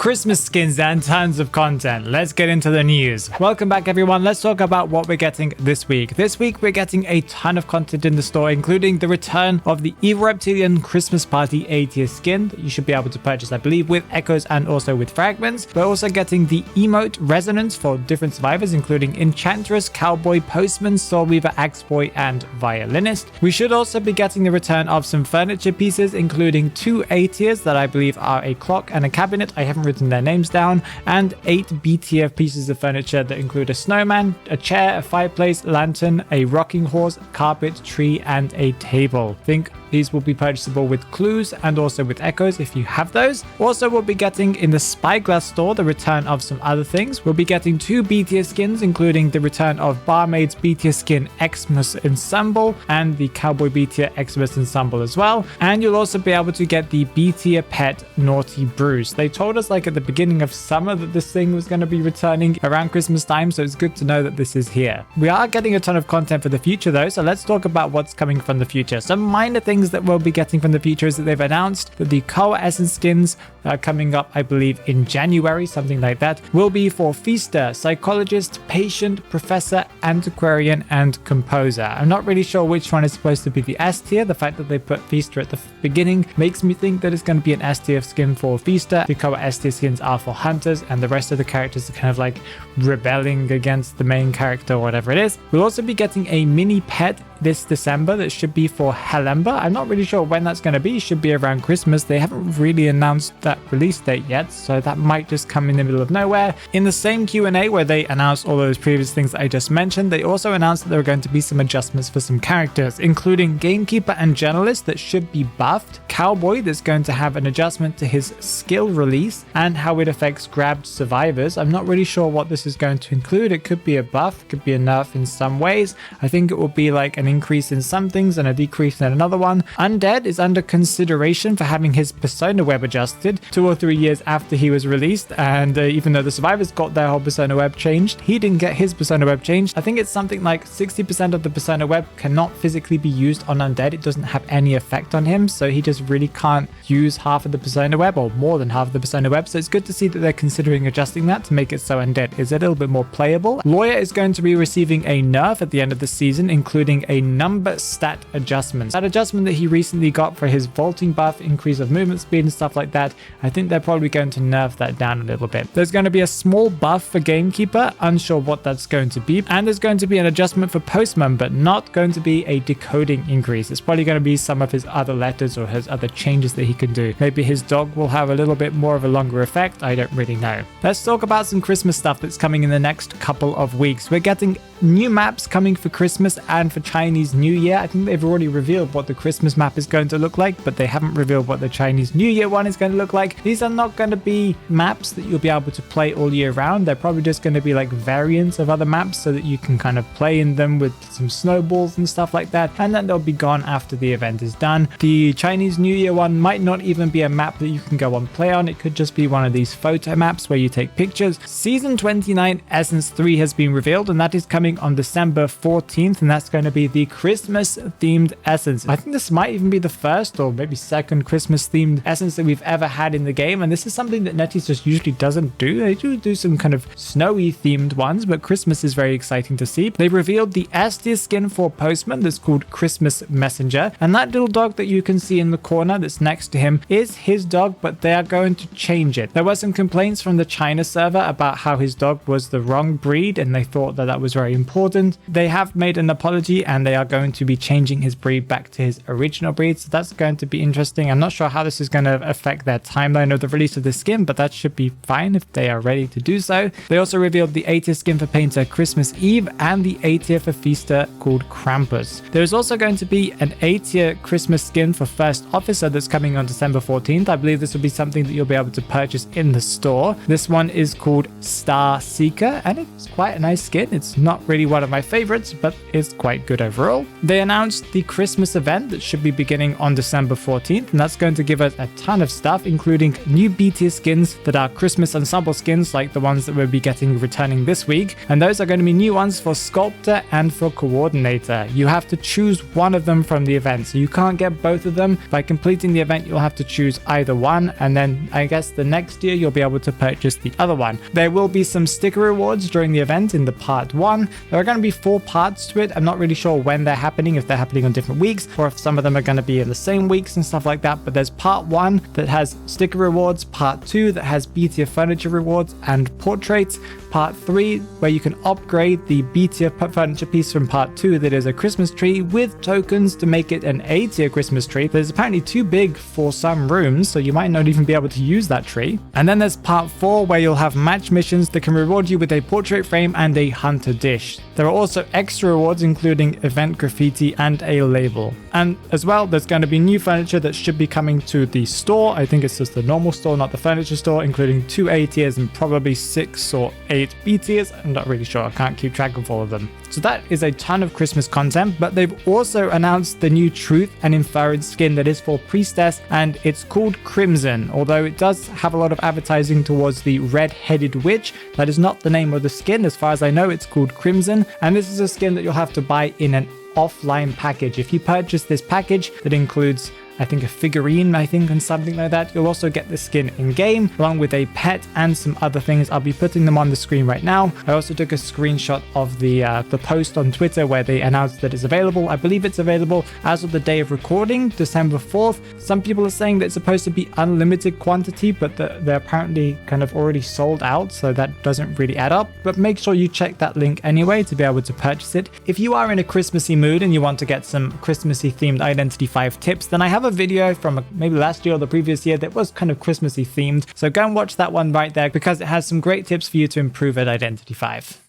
Christmas skins and tons of content. Let's get into the news. Welcome back everyone. Let's talk about what we're getting this week. This week we're getting a ton of content in the store, including the return of the Evil Reptilian Christmas Party A-tier skin that you should be able to purchase, I believe, with echoes and also with fragments. We're also getting the emote resonance for different survivors, including Enchantress, Cowboy, Postman, Soulweaver, Axeboy, and Violinist. We should also be getting the return of some furniture pieces, including 2 A-tiers that I believe are a clock and a cabinet. I haven't written their names down, and 8 B-tier pieces of furniture that include a snowman, a chair, a fireplace, lantern, a rocking horse, carpet, tree, and a table. I think these will be purchasable with clues and also with echoes if you have those. Also, we'll be getting in the Spyglass store the return of some other things. We'll be getting 2 B-tier skins, including the return of Barmaid's B-tier skin Xmas Ensemble and the Cowboy B-tier Xmas Ensemble as well. And you'll also be able to get the B-tier pet Naughty Bruce. They told us like at the beginning of summer that this thing was going to be returning around Christmas time, so it's good to know that this is here. We are getting a ton of content for the future though, so let's talk about what's coming from the future. Some minor things that we'll be getting from the future is that they've announced that the COA Essence skins are coming up, I believe in January, something like that, will be for Feaster, Psychologist, Patient, Professor, Antiquarian, and Composer. I'm not really sure which one is supposed to be the S tier. The fact that they put Feaster at the beginning makes me think that it's going to be an S tier skin for Feaster. The COA S tier skins are for Hunters, and the rest of the characters are kind of like rebelling against the main character or whatever it is. We'll also be getting a mini pet this December that should be for Helemba. I'm not really sure when that's going to be. It should be around Christmas. They haven't really announced that release date yet, so that might just come in the middle of nowhere. In the same Q&A where they announced all those previous things that I just mentioned, they also announced that there are going to be some adjustments for some characters, including Gamekeeper and Journalist that should be buffed, Cowboy that's going to have an adjustment to his skill release and how it affects grabbed survivors. I'm not really sure what this is going to include. It could be a buff, could be a nerf in some ways. I think it will be like an increase in some things and a decrease in another one. Undead is under consideration for having his persona web adjusted 2 or 3 years after he was released, and even though the survivors got their whole persona web changed, he didn't get his persona web changed. I think it's something like 60% of the persona web cannot physically be used on Undead. It doesn't have any effect on him, so he just really can't use half of the persona web or more than half of the persona web. So it's good to see that they're considering adjusting that to make it so Undead is a little bit more playable. Lawyer is going to be receiving a nerf at the end of the season, including a number stat adjustment. That adjustment that he recently got for his vaulting buff, increase of movement speed and stuff like that, I think they're probably going to nerf that down a little bit. There's going to be a small buff for Gamekeeper, unsure what that's going to be, and there's going to be an adjustment for Postman, but not going to be a decoding increase. It's probably going to be some of his other letters or his other changes that he can do. Maybe his dog will have a little bit more of a longer effect. I don't really know. Let's talk about some Christmas stuff that's coming in the next couple of weeks. We're getting new maps coming for Christmas and for Chinese New Year. I think they've already revealed what the Christmas map is going to look like, but they haven't revealed what the Chinese New Year one is going to look like. These are not going to be maps that you'll be able to play all year round. They're probably just going to be like variants of other maps so that you can kind of play in them with some snowballs and stuff like that, and then they'll be gone after the event is done. The Chinese New Year one might not even be a map that you can go and play on. It could just be one of these photo maps where you take pictures. Season 29 Essence 3 has been revealed, and that is coming on December 14th, and that's going to be the Christmas themed essence. I think this might even be the first or maybe second Christmas themed essence that we've ever had in the game, and this is something that NetEase just usually doesn't do. They do some kind of snowy themed ones, but Christmas is very exciting to see. They revealed the S tier skin for Postman that's called Christmas Messenger, and that little dog that you can see in the corner that's next to him is his dog, but they are going to change it. There were some complaints from the China server about how his dog was the wrong breed, and they thought that that was very important. They have made an apology, and they are going to be changing his breed back to his original breed, so that's going to be interesting. I'm not sure how this is going to affect their timeline of the release of the skin, but that should be fine if they are ready to do so. They also revealed the A tier skin for Painter Christmas Eve and the A tier for Feaster called Krampus. There is also going to be an A tier Christmas skin for First Officer that's coming on December 14th. I believe this will be something that you'll be able to purchase in the store. This one is called Star Seeker, and it's quite a nice skin. It's not really one of my favorites, but is quite good overall. They announced the Christmas event that should be beginning on December 14th, and that's going to give us a ton of stuff, including new B tier skins that are Christmas ensemble skins like the ones that we'll be getting returning this week, and those are going to be new ones for Sculptor and for Coordinator. You have to choose one of them from the event, so you can't get both of them. By completing the event, you'll have to choose either one, and then I guess the next year you'll be able to purchase the other one. There will be some sticker rewards during the event in the part 1. There are going to be 4 parts to it. I'm not really sure when they're happening, if they're happening on different weeks or if some of them are going to be in the same weeks and stuff like that, but there's part 1 that has sticker rewards, part 2 that has B tier furniture rewards and portraits, part 3 where you can upgrade the B tier furniture piece from part 2 that is a Christmas tree with tokens to make it an A tier Christmas tree that is apparently too big for some rooms, so you might not even be able to use that tree. And then there's part 4 where you'll have match missions that can reward you with a portrait frame and a hunter dish. There are also extra rewards including event graffiti and a label. And as well, there's going to be new furniture that should be coming to the store. I think it's just the normal store, not the furniture store, including 2 A tiers and probably 6 or 8 B tiers. I'm not really sure. I can't keep track of all of them. So that is a ton of Christmas content, but they've also announced the new Truth and Inference skin that is for Priestess, and it's called Crimson. Although it does have a lot of advertising towards the red-headed witch, that is not the name of the skin. As far as I know, it's called Crimson, and this is a skin that you'll have to buy in an offline package. If you purchase this package that includes I think a figurine, and something like that, you'll also get the skin in game along with a pet and some other things. I'll be putting them on the screen right now. I also took a screenshot of the post on Twitter where they announced that it's available. I believe it's available as of the day of recording, December 4th. Some people are saying that it's supposed to be unlimited quantity, but they're apparently kind of already sold out, so that doesn't really add up. But make sure you check that link anyway to be able to purchase it. If you are in a Christmassy mood and you want to get some Christmassy themed Identity 5 tips, then I have a video from maybe last year or the previous year that was kind of Christmassy themed, so go and watch that one right there because it has some great tips for you to improve at Identity 5.